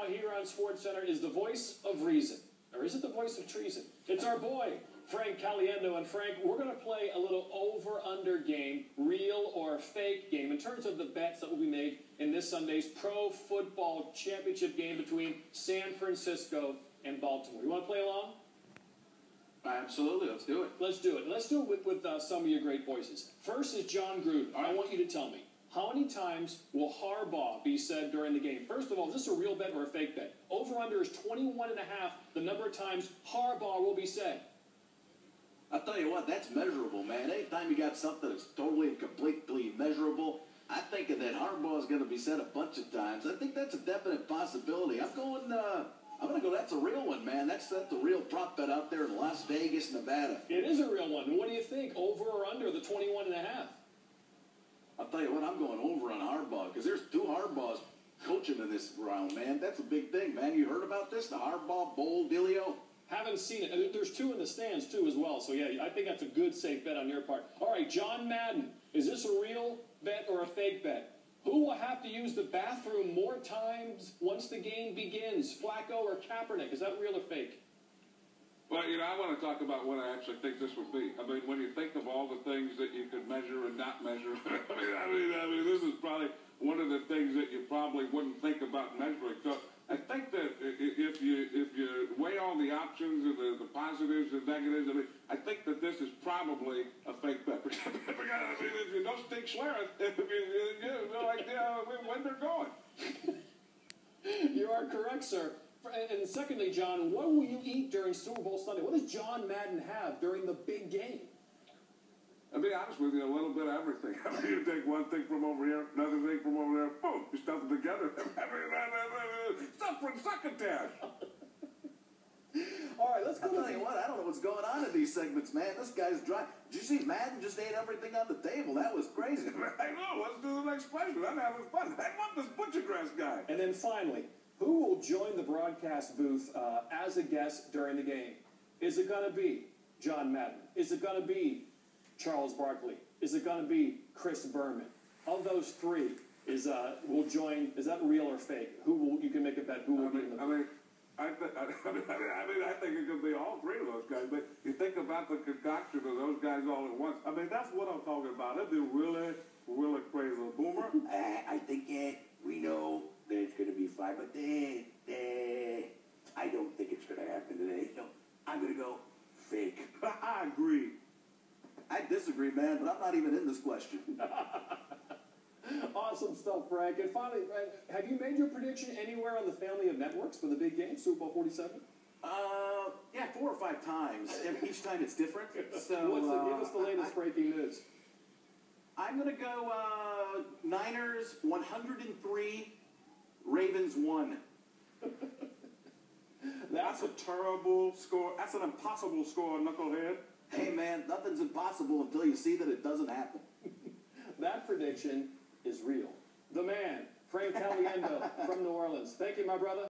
here on SportsCenter is the voice of reason. Or is it the voice of treason? It's our boy, Frank Caliendo. And Frank, we're going to play a little over-under game, real or fake game, in terms of the bets that will be made in this Sunday's Pro Football Championship game between San Francisco and Baltimore. You want to play along? Absolutely, let's do it. Let's do it. Let's do it with some of your great voices. First is John Gruden. I want you to tell me, how many times will Harbaugh be said during the game? First of all, is this a real bet or a fake bet? Over-under is 21.5, the number of times Harbaugh will be said. I'll tell you what, that's measurable, man. Anytime you got something that's totally and completely measurable, I think that Harbaugh is going to be said a bunch of times. I think that's a definite possibility. I'm going to go, that's a real one, man. That's the real prop bet out there in Las Vegas, Nevada. It is a real one. What do you think, over or under the 21.5? I'll tell you what, I'm going over on Harbaugh because there's two Harbaughs coaching in this round, man. That's a big thing, man. You heard about this, the Harbaugh Bowl dealio? Haven't seen it. There's two in the stands, too, as well. So, yeah, I think that's a good, safe bet on your part. All right, John Madden. Is this a real bet or a fake bet? Who will have to use the bathroom more times once the game begins? Flacco or Kaepernick? Is that real or fake? Well, I want to talk about what I actually think this would be. I mean, when you think of all the things that you could measure and not measure, I mean, this is probably one of the things that you probably wouldn't think about measuring. So I think that if you weigh all the options and the positives and negatives, I mean, I think that this is probably a fake bet. Because, I mean, if you don't think swearing, you have no idea when they're going. You are correct, sir. And secondly, John, what will you eat during Super Bowl Sunday? What does John Madden have during the big game? I'll be honest with you, a little bit of everything. I mean, you take one thing from over here, another thing from over there, boom, you stuff it together. Stuff from succotash. All right, let's go. I'll tell you what, I don't know what's going on in these segments, man. This guy's dry. Did you see Madden just ate everything on the table? That was crazy. I know. Let's do the next question. I'm having fun. I want this butcher grass guy. And then finally, who will join the broadcast booth as a guest during the game? Is it going to be John Madden? Is it going to be Charles Barkley? Is it going to be Chris Berman? Of those three, will join. Is that real or fake? You can make a bet. Who will be in the booth? I think it could be all three of those guys. But you think about the concoction of those guys all at once. I mean, that's what I'm talking about. It'd be really, really crazy. Boomer? I think we know that it's going to be fine, but I don't think it's going to happen today. So I'm going to go fake. I agree. I disagree, man, but I'm not even in this question. Awesome stuff, Frank. And finally, have you made your prediction anywhere on the family of networks for the big game, Super Bowl 47? Yeah, 4 or 5 times. Each time it's different. So give us the latest breaking news. I'm going to go Niners 103, Ravens 1. That's a terrible score. That's an impossible score, knucklehead. Hey, man, nothing's impossible until you see that it doesn't happen. That prediction is real. The man, Frank Caliendo from New Orleans. Thank you, my brother.